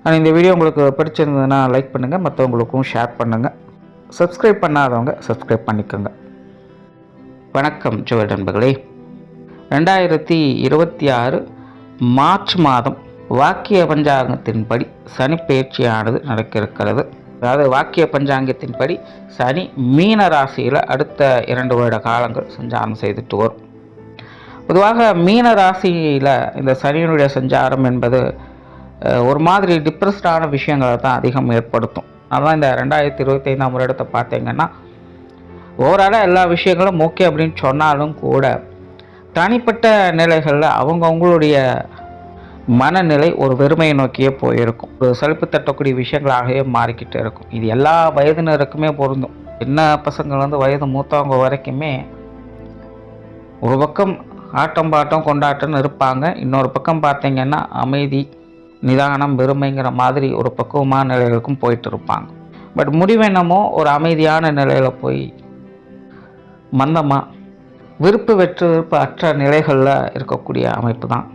ஆனால் இந்த வீடியோ உங்களுக்கு பிடிச்சிருந்ததுன்னா லைக் பண்ணுங்கள், மற்றவங்களுக்கும் ஷேர் பண்ணுங்கள். சப்ஸ்கிரைப் பண்ணாதவங்க சப்ஸ்கிரைப் பண்ணிக்கோங்க. வணக்கம் ஜோதிட நண்பர்களே. 2026 மார்ச் மாதம் வாக்கிய பஞ்சாங்கத்தின்படி சனி பயிற்சியானது நடக்க இருக்கிறது. அதாவது வாக்கிய பஞ்சாங்கத்தின்படி சனி மீன ராசியில் அடுத்த 2 வருட காலங்கள் சஞ்சாரம் செய்துட்டு வரும். பொதுவாக மீன ராசியில் இந்த சனியினுடைய சஞ்சாரம் என்பது ஒரு மாதிரி டிப்ரெஸ்டான விஷயங்களை தான் அதிகம் ஏற்படுத்தும். அதான் இந்த 2025ஆம் வருடத்தை பார்த்தீங்கன்னா ஓவராலாக எல்லா விஷயங்களும் ஓகே அப்படின்னு சொன்னாலும் கூட தனிப்பட்ட நிலைகளில் அவங்களுடைய மனநிலை ஒரு வெறுமையை நோக்கியே போயிருக்கும். ஒரு சலிப்பு தட்டக்கூடிய விஷயங்களாகவே மாறிக்கிட்டு இருக்கும். இது எல்லா வயதினருக்குமே பொருந்தும். சின்ன பசங்கள்லேருந்து வயது மூத்தவங்க வரைக்குமே ஒரு பக்கம் ஆட்டம் பாட்டம் கொண்டாட்டம்னு இருப்பாங்க, இன்னொரு பக்கம் பார்த்தீங்கன்னா அமைதி நிதானம் வெறுமைங்கிற மாதிரி ஒரு பக்குவமான நிலைகளுக்கும் போயிட்டு இருப்பாங்க. பட் முடிவென்னமோ ஒரு அமைதியான நிலையில் போய் மந்தமாக விருப்பு வெறுப்பு அற்ற நிலைகளில் இருக்கக்கூடிய அமைப்பு தான்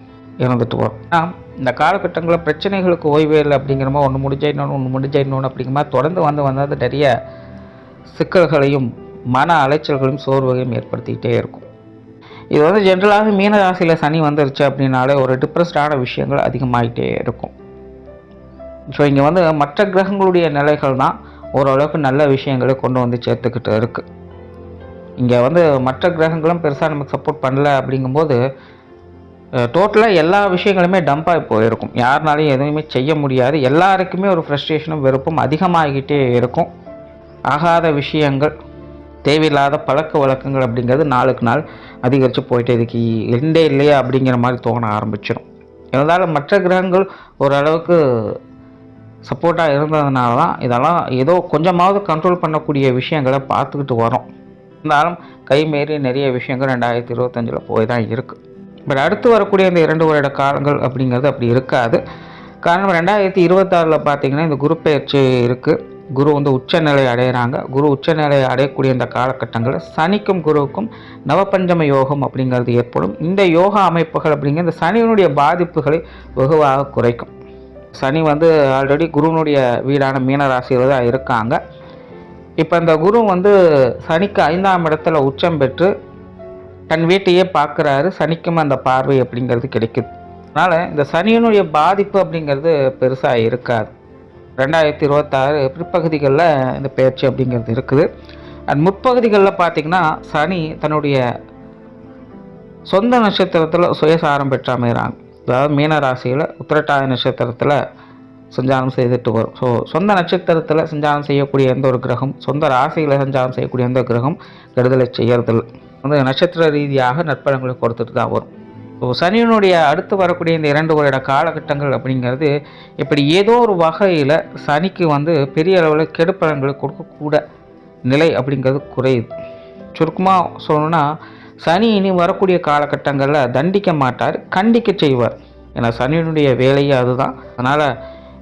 இருந்துட்டு வரும். ஆனால் இந்த காலகட்டங்களில் பிரச்சனைகளுக்கு ஓய்வே இல்லை அப்படிங்கிற மாதிரி ஒன்று முடிஞ்ச இன்னொன்று அப்படிங்கிற மாதிரி தொடர்ந்து வந்து நிறைய சிக்கல்களையும் மன அலைச்சல்களையும் சோர்வையும் ஏற்படுத்திக்கிட்டே இருக்கும். இது ஜென்ரலாக மீன ராசியில் சனி வந்துருச்சு அப்படின்னாலே ஒரு டிப்ரெஸ்டான விஷயங்கள் அதிகமாகிட்டே இருக்கும். ஸோ இங்கே மற்ற கிரகங்களுடைய நிலைகள் தான் ஓரளவுக்கு நல்ல விஷயங்களை கொண்டு வந்து சேர்த்துக்கிட்டு இருக்குது. இங்கே மற்ற கிரகங்களும் பெருசாக நமக்கு சப்போர்ட் பண்ணல அப்படிங்கும்போது டோட்டலாக எல்லா விஷயங்களுமே டம்பாகி போயிருக்கும். யாருனாலையும் எதுவுமே செய்ய முடியாது. எல்லாருக்குமே ஒரு ஃப்ரஸ்ட்ரேஷனும் வெறுப்பும் அதிகமாகிக்கிட்டே இருக்கும். ஆகாத விஷயங்கள் தேவையில்லாத பழக்க வழக்கங்கள் அப்படிங்கிறது நாளுக்கு நாள் அதிகரித்து போயிட்டு இதுக்கு எண்டே இல்லையா அப்படிங்கிற மாதிரி தோண ஆரம்பிச்சிடும். இருந்தாலும் மற்ற கிரகங்கள் ஓரளவுக்கு சப்போர்ட்டாக இருந்ததுனால தான் இதெல்லாம் ஏதோ கொஞ்சமாவது கண்ட்ரோல் பண்ணக்கூடிய விஷயங்களை பார்த்துக்கிட்டு வரோம். இருந்தாலும் கைமீறி நிறைய விஷயங்கள் 2025 போய் தான் இருக்குது. பட் அடுத்து வரக்கூடிய இந்த 2 வருட காலங்கள் அப்படிங்கிறது அப்படி இருக்காது. காரணம் 2026 பார்த்திங்கன்னா இந்த குரு பயிற்சி இருக்குது. குரு உச்சநிலை அடைகிறாங்க. குரு உச்சநிலை அடையக்கூடிய இந்த காலகட்டங்களில் சனிக்கும் குருவுக்கும் நவபஞ்சம யோகம் அப்படிங்கிறது ஏற்படும். இந்த யோகா அமைப்புகள் அப்படிங்கிற இந்த சனியினுடைய பாதிப்புகளை வெகுவாக குறைக்கும். சனி ஆல்ரெடி குருவினுடைய வீடான மீனராசியில் தான் இருக்காங்க. இப்போ இந்த குரு சனிக்கு 5ஆம் இடத்துல உச்சம் பெற்று தன் வீட்டையே பார்க்குறாரு. சனிக்கும் அந்த பார்வை அப்படிங்கிறது கிடைக்குது. அதனால் இந்த சனியினுடைய பாதிப்பு அப்படிங்கிறது பெருசாக இருக்காது. 2026 பிற்பகுதிகளில் இந்த பயிற்சி அப்படிங்கிறது இருக்குது. அண்ட் முற்பகுதிகளில் பார்த்திங்கன்னா சனி தன்னுடைய சொந்த நட்சத்திரத்தில் சுயசாரம் பெற்று அமைகிறாங்க. அதாவது மீனராசியில் உத்திரட்டாதி நட்சத்திரத்தில் சஞ்சாரம் செய்துட்டு வரும். ஸோ சொந்த நட்சத்திரத்தில் சஞ்சாரம் செய்யக்கூடிய எந்த ஒரு கிரகம், சொந்த ராசியில் சஞ்சாரம் செய்யக்கூடிய எந்த கிரகம் கெடுதலை செய்யறதில்லை. நட்சத்திர ரீதியாக நற்பலன்களை கொடுத்துட்டு தான் வரும். ஸோ சனியினுடைய அடுத்து வரக்கூடிய இந்த 2 வருட காலகட்டங்கள் அப்படிங்கிறது இப்படி ஏதோ ஒரு வகையில் சனிக்கு பெரிய அளவில் கெடுப்பலன்களை கொடுக்கக்கூட நிலை அப்படிங்கிறது குறையுது. சுருக்கமாக சொல்லணும்னா சனி இனி வரக்கூடிய காலகட்டங்களில் தண்டிக்க மாட்டார், கண்டிக்க செய்வார். ஏன்னா சனியினுடைய வேலையே அதுதான். அதனால்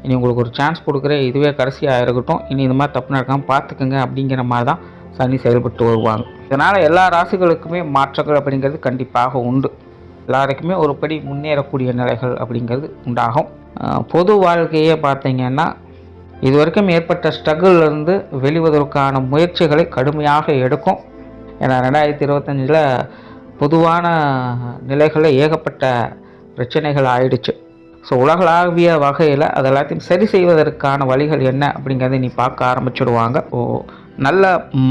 இனி உங்களுக்கு ஒரு சான்ஸ் கொடுக்குறேன், இதுவே கடைசியாக இருக்கட்டும், இனி இது மாதிரி தப்பு நடக்காமல் பார்த்துக்குங்க அப்படிங்கிற மாதிரி தான் சனி செயல்பட்டு வருவாங்க. இதனால் எல்லா ராசிகளுக்குமே மாற்றங்கள் அப்படிங்கிறது கண்டிப்பாக உண்டு. எல்லாருக்குமே ஒரு படி முன்னேறக்கூடிய நிலைகள் அப்படிங்கிறது உண்டாகும். பொது வாழ்க்கையே பார்த்தீங்கன்னா இது வரைக்கும் ஏற்பட்ட ஸ்ட்ரகிள்லேருந்து வெளிவதற்கான முயற்சிகளை கடுமையாக எடுக்கும். ஏன்னா 2025 பொதுவான நிலைகளில் ஏகப்பட்ட பிரச்சனைகள் ஆயிடுச்சு. ஸோ உலகளாவிய வகையில் அது எல்லாத்தையும் சரி செய்வதற்கான வழிகள் என்ன அப்படிங்கிறத நீ பார்க்க ஆரம்பிச்சுடுவாங்க. நல்ல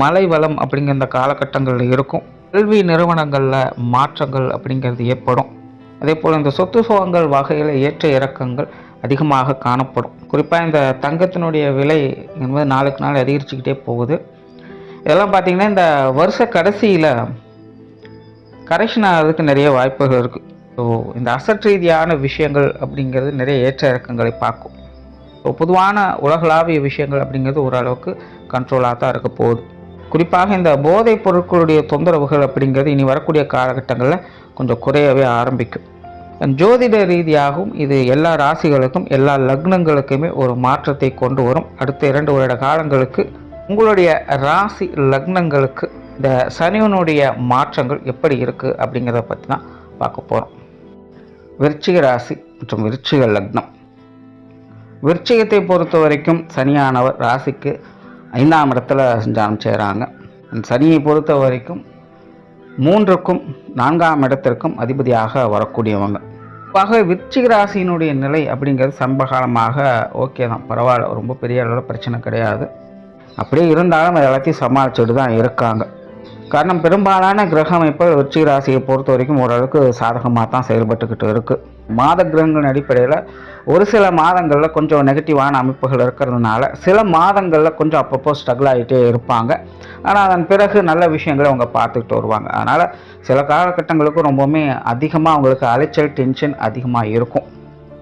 மலை வளம் அப்படிங்கிற இந்த காலகட்டங்களில் இருக்கும். கல்வி நிறுவனங்களில் மாற்றங்கள் அப்படிங்கிறது ஏற்படும். அதே போல் இந்த சொத்து சுகங்கள் வகையில் ஏற்ற இறக்கங்கள் அதிகமாக காணப்படும். குறிப்பாக இந்த தங்கத்தினுடைய விலை என்பது நாளுக்கு நாள் அதிகரிச்சுக்கிட்டே போகுது. இதெல்லாம் பார்த்திங்கன்னா இந்த வருஷ கடைசியில் கரெக்ஷன் ஆகிறதுக்கு நிறைய வாய்ப்புகள் இருக்குது. ஸோ இந்த அசட் ரீதியான விஷயங்கள் அப்படிங்கிறது நிறைய ஏற்ற இறக்கங்களை பார்க்கும். ஸோ பொதுவான உலகளாவிய விஷயங்கள் அப்படிங்கிறது ஓரளவுக்கு கண்ட்ரோலாக தான் இருக்க போகுது. குறிப்பாக இந்த போதைப் பொருட்களுடைய தொந்தரவுகள் அப்படிங்கிறது இனி வரக்கூடிய காலகட்டங்களில் கொஞ்சம் குறையவே ஆரம்பிக்கும். ஜோதிட ரீதியாகவும் இது எல்லா ராசிகளுக்கும் எல்லா லக்னங்களுக்குமே ஒரு மாற்றத்தை கொண்டு வரும். அடுத்த 2 வருட காலங்களுக்கு உங்களுடைய ராசி லக்னங்களுக்கு இந்த சனியனுடைய மாற்றங்கள் எப்படி இருக்குது அப்படிங்கிறத பற்றி தான் பார்க்க போகிறோம். விருச்சிக ராசி மற்றும் விருச்சிக லக்னம். விருச்சிகத்தை பொறுத்த வரைக்கும் சனியானவர் ராசிக்கு 5ஆம் இடத்துல சஞ்சாரம் செய்கிறாங்க. சனியை பொறுத்த வரைக்கும் 3க்கும் 4ஆம் இடத்திற்கும் அதிபதியாக வரக்கூடியவங்க. பொதுவாக விருச்சிக ராசியினுடைய நிலை அப்படிங்கிறது சமீபகாலமாக ஓகே தான், பரவாயில்ல, ரொம்ப பெரிய அளவில் பிரச்சனை கிடையாது. அப்படியே இருந்தாலும் அது எல்லாத்தையும் சமாளிச்சுட்டு தான் இருக்காங்க. காரணம், பெரும்பாலான கிரக அமைப்புகள் விருச்சிக ராசியை பொறுத்த வரைக்கும் ஓரளவுக்கு சாதகமாக தான் செயல்பட்டுக்கிட்டு இருக்குது. மாத கிரகங்களின் அடிப்படையில் ஒரு சில மாதங்களில் கொஞ்சம் நெகட்டிவான அமைப்புகள் இருக்கிறதுனால சில மாதங்களில் கொஞ்சம் அப்பப்போ ஸ்ட்ரகிள் ஆகிட்டே இருப்பாங்க. ஆனால் அதன் பிறகு நல்ல விஷயங்களை அவங்க பார்த்துக்கிட்டு வருவாங்க. அதனால் சில காலகட்டங்களுக்கு ரொம்பவுமே அதிகமாக அவங்களுக்கு அலைச்சல், டென்ஷன் அதிகமாக இருக்கும்.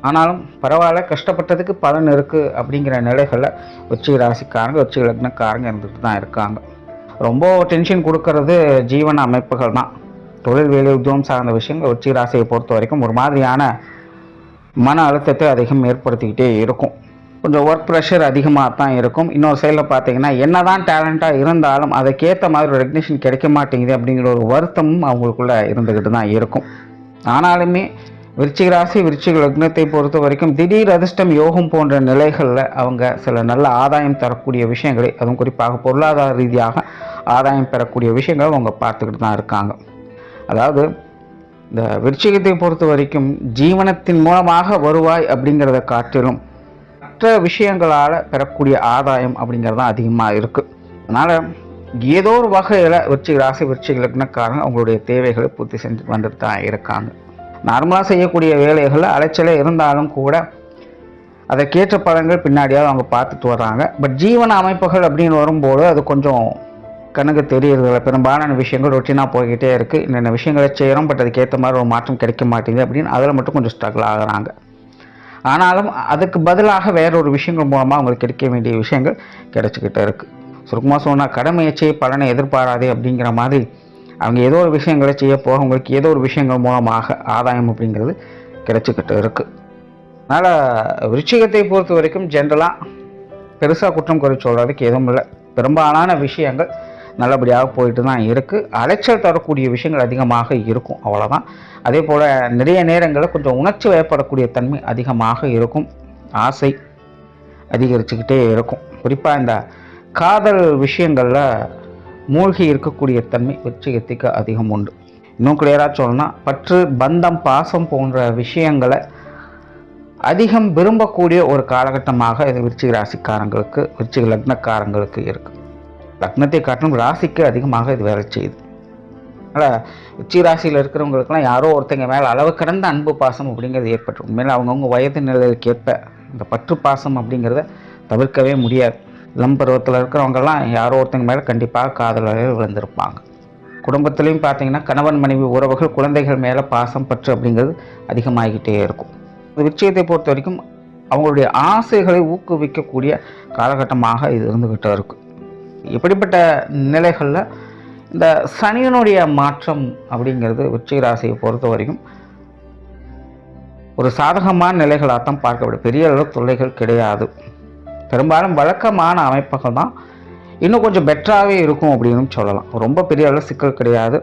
ஆனாலும் பரவாயில்ல, கஷ்டப்பட்டதுக்கு பலன் இருக்குது அப்படிங்கிற நிலைகளில் விருச்சிக ராசிக்காரங்க, விருச்சிக லக்னக்காரங்க இருந்துட்டு தான் இருக்காங்க. ரொம்ப டென்ஷன் கொடுக்கறது ஜீவன அமைப்புகள் தான். தொழில், வேலை, உத்தியோகம் சார்ந்த விஷயங்கள் விருச்சிக ராசியை பொறுத்த வரைக்கும் ஒரு மாதிரியான மன அழுத்தத்தை அதிகம் ஏற்படுத்திக்கிட்டே இருக்கும். கொஞ்சம் ஒர்க் ப்ரெஷர் அதிகமாக தான் இருக்கும். இன்னொரு சைடில் பார்த்தீங்கன்னா, என்ன தான் டேலண்ட்டாக இருந்தாலும் அதுக்கேற்ற மாதிரி ஒரு ரெகக்னிஷன் கிடைக்க மாட்டேங்குது அப்படிங்கிற ஒரு வருத்தமும் அவங்களுக்குள்ளே இருந்துக்கிட்டு தான் இருக்கும். ஆனாலுமே விருச்சிக ராசி, விருச்சிக லக்னத்தை பொறுத்த வரைக்கும் திடீர் அதிர்ஷ்டம், யோகம் போன்ற நிலைகளில் அவங்க சில நல்ல ஆதாயம் தரக்கூடிய விஷயங்களை, அதுவும் குறிப்பாக பொருளாதார ரீதியாக ஆதாயம் பெறக்கூடிய விஷயங்களை அவங்க பார்த்துக்கிட்டு தான் இருக்காங்க. அதாவது இந்த விருச்சிகத்தை பொறுத்த வரைக்கும் ஜீவனத்தின் மூலமாக வருவாய் அப்படிங்கிறத காட்டிலும் மற்ற விஷயங்களால் பெறக்கூடிய ஆதாயம் அப்படிங்கிறது தான் அதிகமாக இருக்குது. அதனால் ஏதோ ஒரு வகையில் விருச்சிக ராசி, விருச்சிக லக்னக்காரங்க அவங்களுடைய தேவைகளை பூர்த்தி செஞ்சு வந்துட்டு தான் இருக்காங்க. நார்மலாக செய்யக்கூடிய வேலைகளில் அலைச்சலே இருந்தாலும் கூட அதற்கேற்ற பலன்கள் பின்னாடியாவது அவங்க பார்த்துட்டு வர்றாங்க. பட் ஜீவன அமைப்புகள் அப்படின்னு வரும்போது அது கொஞ்சம் கண்ணுக்கு தெரியறதில்ல. பெரும்பாலான விஷயங்கள் ரொட்டீனாக போய்கிட்டே இருக்குது. என்னென்ன விஷயங்களை செய்கிறோம், பட் அதுக்கேற்ற மாதிரி ஒரு மாற்றம் கிடைக்க மாட்டேங்குது அப்படின்னு அதில் மட்டும் கொஞ்சம் ஸ்ட்ரகிள் ஆகுறாங்க. ஆனாலும் அதுக்கு பதிலாக வேறொரு விஷயங்கள் மூலமாக அவங்களுக்கு கிடைக்க வேண்டிய விஷயங்கள் கிடைச்சிக்கிட்டே இருக்குது. சுருக்கமாக சொன்னால், கடமையை செய்ய பலனை எதிர்பாராதே அப்படிங்கிற மாதிரி அவங்க ஏதோ ஒரு விஷயங்களை செய்ய போக அவங்களுக்கு ஏதோ ஒரு விஷயங்கள் மூலமாக ஆதாயம் அப்படிங்கிறது கிடைச்சிக்கிட்டு இருக்குது. அதனால் விருச்சிகத்தை பொறுத்த வரைக்கும் ஜென்ரலாக பெருசாக குற்றம் குறை சொல்கிறதுக்கு எதுவும் இல்லை. பெரும்பாலான விஷயங்கள் நல்லபடியாக போயிட்டு தான் இருக்குது. அலைச்சல் தரக்கூடிய விஷயங்கள் அதிகமாக இருக்கும், அவ்வளோதான். அதே போல் நிறைய நேரங்களில் கொஞ்சம் உணர்ச்சி வயப்படக்கூடிய தன்மை அதிகமாக இருக்கும். ஆசை அதிகரிச்சுக்கிட்டே இருக்கும். குறிப்பாக இந்த காதல் விஷயங்களில் மூழ்கி இருக்கக்கூடிய தன்மை விருச்சிகத்துக்கு அதிகம் உண்டு. இன்னும் கிளியராக சொல்லணும்னா, பற்று, பந்தம், பாசம் போன்ற விஷயங்களை அதிகம் விரும்பக்கூடிய ஒரு காலகட்டமாக இது விருச்சிக ராசிக்காரங்களுக்கு, விருச்சிக லக்னக்காரங்களுக்கு இருக்குது. லக்னத்தை காட்டிலும் ராசிக்கு அதிகமாக இது வேலை செய்யுது. அதனால் விருச்சிக ராசியில் இருக்கிறவங்களுக்கெல்லாம் யாரோ ஒருத்தங்க மேலே அளவு கடந்த அன்பு, பாசம் அப்படிங்கிறது ஏற்பட்டு உண்மையில் அவங்கவுங்க வயது நிலைக்கேற்ப இந்த பற்று பாசம் அப்படிங்கிறத தவிர்க்கவே முடியாது. இளம் பருவத்தில் இருக்கிறவங்கெல்லாம் யாரோ ஒருத்தங்க மேலே கண்டிப்பாக காதலில் விழுந்திருப்பாங்க. குடும்பத்துலேயும் பார்த்தீங்கன்னா கணவன் மனைவி உறவுகள், குழந்தைகள் மேலே பாசம், பற்று அப்படிங்கிறது அதிகமாகிக்கிட்டே இருக்கும். விருச்சிகத்தை பொறுத்த வரைக்கும் அவங்களுடைய ஆசைகளை ஊக்குவிக்கக்கூடிய காலகட்டமாக இது இருந்துக்கிட்டே இருக்கும். இப்படிப்பட்ட நிலைகளில் இந்த சனியினுடைய மாற்றம் அப்படிங்கிறது விருச்சிக ராசியை பொறுத்த வரைக்கும் ஒரு சாதகமான நிலைகளாகத்தான் பார்க்கப்படும். பெரிய அளவு தொல்லைகள் கிடையாது. பெரும்பாலும் வழக்கமான அமைப்புகள் தான் இன்னும் கொஞ்சம் பெட்டராகவே இருக்கும் அப்படின்னு சொல்லலாம். ரொம்ப பெரிய அளவு சிக்கல் கிடையாது.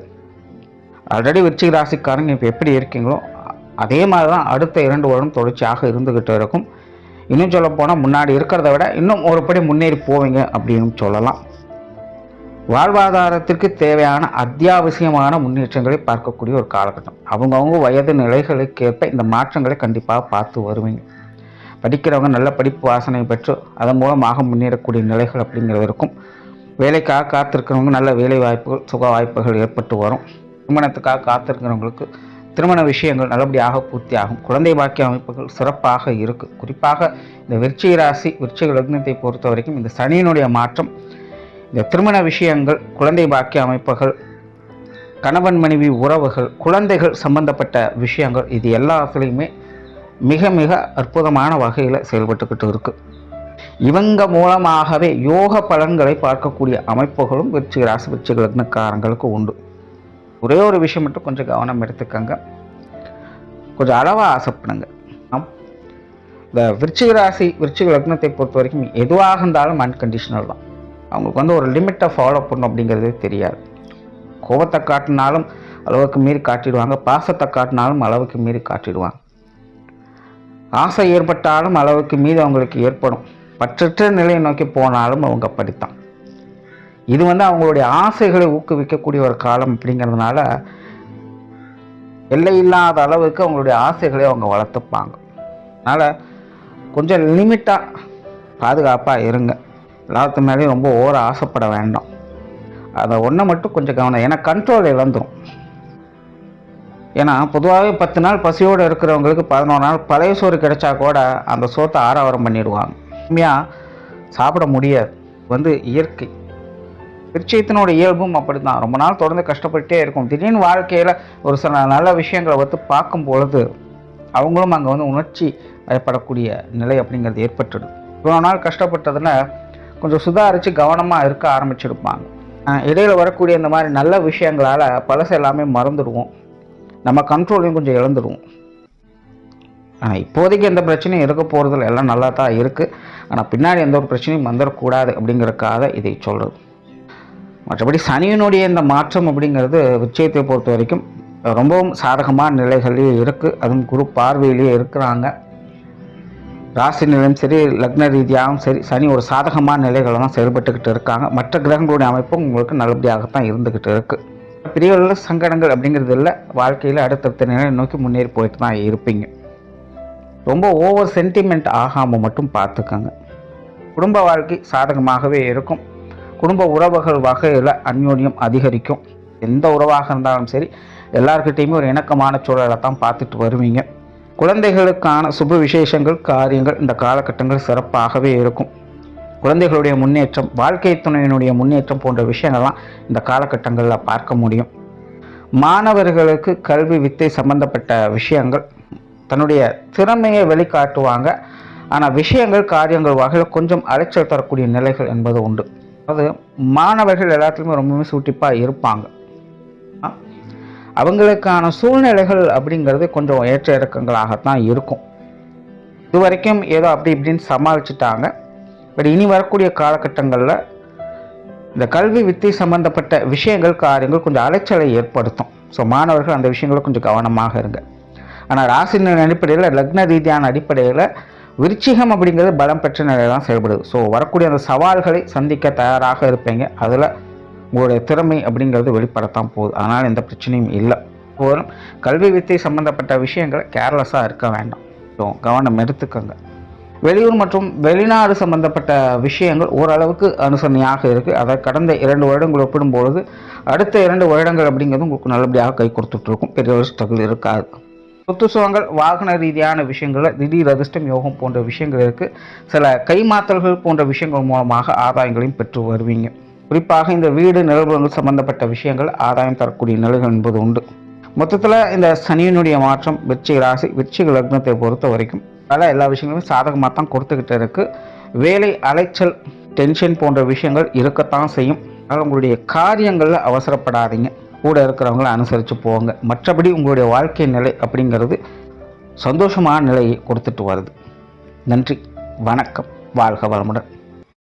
ஆல்ரெடி விருச்சிக ராசிக்காரங்க இப்போ எப்படி இருக்கீங்களோ அதே மாதிரி தான் அடுத்த 2 வருடம் தொடர்ச்சியாக இருந்துக்கிட்டு இருக்கும். இன்னும் சொல்ல போனால் முன்னாடி இருக்கிறத விட இன்னும் ஒரு படி முன்னேறி போவீங்க அப்படின்னு சொல்லலாம். வாழ்வாதாரத்திற்கு தேவையான அத்தியாவசியமான முன்னேற்றங்களை பார்க்கக்கூடிய ஒரு காலகட்டம். அவங்கவுங்க வயது நிலைகளுக்கேற்ப இந்த மாற்றங்களை கண்டிப்பாக பார்த்து வருவீங்க. படிக்கிறவங்க நல்ல படிப்பு வாசனை பெற்று அதன் மூலமாக முன்னேறக்கூடிய நிலைகள் அப்படிங்கிறது இருக்கும். வேலைக்காக காத்திருக்கிறவங்க நல்ல வேலை வாய்ப்புகள், சுக வாய்ப்புகள் ஏற்பட்டு வரும். திருமணத்துக்காக காத்திருக்கிறவங்களுக்கு திருமண விஷயங்கள் நல்லபடியாக பூர்த்தி ஆகும். குழந்தை பாக்கிய அமைப்புகள் சிறப்பாக இருக்குது. குறிப்பாக இந்த விருச்சிக ராசி, விருச்சிக லக்னத்தை பொறுத்த வரைக்கும் இந்த சனியினுடைய மாற்றம், இந்த திருமண விஷயங்கள், குழந்தை பாக்கிய அமைப்புகள், கணவன் மனைவி உறவுகள், குழந்தைகள் சம்பந்தப்பட்ட விஷயங்கள், இது எல்லாத்துலேயுமே மிக மிக அற்புதமான வகையில் செயல்பட்டுக்கிட்டு இருக்குது. இவங்க மூலமாகவே யோக பலன்களை பார்க்கக்கூடிய அமைப்புகளும் விருச்சிக ராசி, விருச்சிக லக்னக்காரங்களுக்கு உண்டு. ஒரே ஒரு விஷயம் மட்டும் கொஞ்சம் கவனம் எடுத்துக்கங்க, கொஞ்சம் அளவாக ஆசைப்படுங்க. இந்த விருச்சிக ராசி, விருச்சிக லக்னத்தை பொறுத்த வரைக்கும் எதுவாக இருந்தாலும் அன்கண்டிஷனல் தான். அவங்களுக்கு ஒரு லிமிட்டை ஃபாலோ பண்ணணும் அப்படிங்கிறதே தெரியாது. கோபத்தை காட்டினாலும் அளவுக்கு மீறி காட்டிடுவாங்க, பாசத்தை காட்டினாலும் அளவுக்கு மீறி காட்டிடுவாங்க. ஆசை ஏற்பட்டாலும் அளவுக்கு மீது அவங்களுக்கு ஏற்படும். பற்றற்ற நிலையை நோக்கி போனாலும் அவங்க படித்தான். இது அவங்களுடைய ஆசைகளை ஊக்குவிக்கக்கூடிய ஒரு காலம் அப்படிங்கிறதுனால எல்லை இல்லாத அளவுக்கு அவங்களுடைய ஆசைகளை அவங்க வளர்த்துப்பாங்க. அதனால் கொஞ்சம் லிமிட்டாக பாதுகாப்பாக இருங்க. எல்லாத்து மேலேயும் ரொம்ப ஓர ஆசைப்பட வேண்டாம். அதை ஒன்றை மட்டும் கொஞ்சம் கவனம், ஏன்னா கண்ட்ரோல் இழந்துடும். ஏன்னா பொதுவாகவே 10 நாள் பசியோடு இருக்கிறவங்களுக்கு 11 நாள் பழைய சோறு கிடைச்சா கூட அந்த சோத்தை ஆரவாரம் பண்ணிடுவாங்க. உண்மையாக சாப்பிட முடியாது. இயற்கை விருட்சத்தினோட இயல்பும் அப்படி தான். ரொம்ப நாள் தொடர்ந்து கஷ்டப்பட்டே இருக்கும். திடீர்னு வாழ்க்கையில் ஒரு சில நல்ல விஷயங்களை பார்க்கும் பொழுது அவங்களும் அங்கே உணர்ச்சி வயப்படக்கூடிய நிலை அப்படிங்கிறது ஏற்பட்டுடுது. இவ்வளோ நாள் கஷ்டப்பட்டதில் கொஞ்சம் சுதாரித்து கவனமாக இருக்க ஆரம்பிச்சிருப்பாங்க. இடையில் வரக்கூடிய இந்த மாதிரி நல்ல விஷயங்களால் பழசு எல்லாமே மறந்துடுவோம். நம்ம கண்ட்ரோலையும் கொஞ்சம் இழந்துடுவோம். ஆனால் இப்போதைக்கு எந்த பிரச்சனையும் இருக்க போகிறதில்ல, எல்லாம் நல்லா தான் இருக்குது. ஆனால் பின்னாடி எந்த ஒரு பிரச்சனையும் வந்துடக்கூடாது அப்படிங்கிறதுக்காக இதை சொல்கிறது. மற்றபடி சனியினுடைய இந்த மாற்றம் அப்படிங்கிறது விருச்சிகத்தை பொறுத்த வரைக்கும் ரொம்பவும் சாதகமான நிலைகளிலே இருக்குது. அதுவும் குரு பார்வையிலேயே இருக்கிறாங்க. ராசி நிலையும் சரி, லக்ன ரீதியாகவும் சரி, சனி ஒரு சாதகமான நிலைகளை தான் செயல்பட்டுக்கிட்டு இருக்காங்க. மற்ற கிரகங்களுடைய அமைப்பும் உங்களுக்கு நல்லபடியாகத்தான் இருந்துக்கிட்டு இருக்குது. பிரிவுகளில் சங்கடங்கள் அப்படிங்கிறது இல்லை. வாழ்க்கையில் அடுத்தடுத்த நிலையை நோக்கி முன்னேறி போயிட்டு தான் இருப்பீங்க. ரொம்ப ஓவர் சென்டிமெண்ட் ஆகாமல் மட்டும் பார்த்துக்கோங்க. குடும்ப வாழ்க்கை சாதகமாகவே இருக்கும். குடும்ப உறவுகள் வகையில் அந்யோன்யம் அதிகரிக்கும். எந்த உறவாக இருந்தாலும் சரி, எல்லாருக்கிட்டையுமே ஒரு இணக்கமான சூழலை தான் பார்த்துட்டு வருவீங்க. குழந்தைகளுக்கான சுப விசேஷங்கள், காரியங்கள் இந்த காலகட்டங்கள் சிறப்பாகவே இருக்கும். குழந்தைகளுடைய முன்னேற்றம், வாழ்க்கை துணையினுடைய முன்னேற்றம் போன்ற விஷயங்கள்லாம் இந்த காலகட்டங்களில் பார்க்க முடியும். மாணவர்களுக்கு கல்வி வித்தை சம்பந்தப்பட்ட விஷயங்கள் தன்னுடைய திறமையை வெளிக்காட்டுவாங்க. ஆனால் விஷயங்கள், காரியங்கள் வகையில் கொஞ்சம் அலைச்சல் தரக்கூடிய நிலைகள் என்பது உண்டு. அதாவது மாணவர்கள் எல்லாத்துலேயுமே ரொம்பவுமே சூட்டிப்பாக இருப்பாங்க. அவங்களுக்கான சூழ்நிலைகள் அப்படிங்கிறது கொஞ்சம் ஏற்ற இறக்கங்களாகத்தான் இருக்கும். இது வரைக்கும் ஏதோ அப்படி இப்படின்னு சமாளிச்சுட்டாங்க. பட் இனி வரக்கூடிய காலகட்டங்களில் இந்த கல்வி வித்தை சம்பந்தப்பட்ட விஷயங்கள், காரியங்கள் கொஞ்சம் அலைச்சலை ஏற்படுத்தும். ஸோ மாணவர்கள் அந்த விஷயங்களை கொஞ்சம் கவனமாக இருங்க. ஆனால் ராசியின் அடிப்படையில், லக்ன ரீதியான அடிப்படையில் விருச்சிகம் அப்படிங்கிறது பலம் பெற்ற நிலையில் தான் செயல்படுது. ஸோ வரக்கூடிய அந்த சவால்களை சந்திக்க தயாராக இருப்பீங்க. அதில் உங்களுடைய திறமை அப்படிங்கிறது வெளிப்படத்தான் போகுது. அதனால் எந்த பிரச்சனையும் இல்லை. ஒரு கல்வி வித்தை சம்பந்தப்பட்ட விஷயங்களை கேர்லெஸ்ஸாக இருக்க வேண்டாம். ஸோ கவனம் எடுத்துக்கோங்க. வெளியூர் மற்றும் வெளிநாடு சம்பந்தப்பட்ட விஷயங்கள் ஓரளவுக்கு அனுசரணையாக இருக்குது. அதை கடந்த 2 வருடங்கள் ஒப்பிடும்பொழுது அடுத்த 2 வருடங்கள் அப்படிங்கிறது உங்களுக்கு நல்லபடியாக கை கொடுத்துட்ருக்கும். பெரிய ஒரு ஸ்ட்ரகிள் இருக்காது. சொத்து சுகங்கள், வாகன ரீதியான விஷயங்களில் திடீர் அதிர்ஷ்டம், யோகம் போன்ற விஷயங்கள் இருக்குது. சில கைமாத்தல்கள் போன்ற விஷயங்கள் மூலமாக ஆதாயங்களையும் பெற்று வருவீங்க. குறிப்பாக இந்த வீடு, நிலவுகள் சம்பந்தப்பட்ட விஷயங்கள் ஆதாயம் தரக்கூடிய நிலைகள் என்பது உண்டு. மொத்தத்தில் இந்த சனியினுடைய மாற்றம் விருச்சிக ராசி, விருச்சிக லக்னத்தை பொறுத்த வரைக்கும் பல எல்லா விஷயங்களும் சாதகமாக தான் கொடுத்துக்கிட்டு இருக்குது. வேலை அலைச்சல், டென்ஷன் போன்ற விஷயங்கள் இருக்கத்தான் செய்யும். அதனால் உங்களுடைய காரியங்களில் அவசரப்படாதீங்க. கூட இருக்கிறவங்கள அனுசரித்து போங்க. மற்றபடி உங்களுடைய வாழ்க்கை நிலை அப்படிங்கிறது சந்தோஷமான நிலையை கொடுத்துட்டு வருது. நன்றி, வணக்கம், வாழ்க வளமுடன்.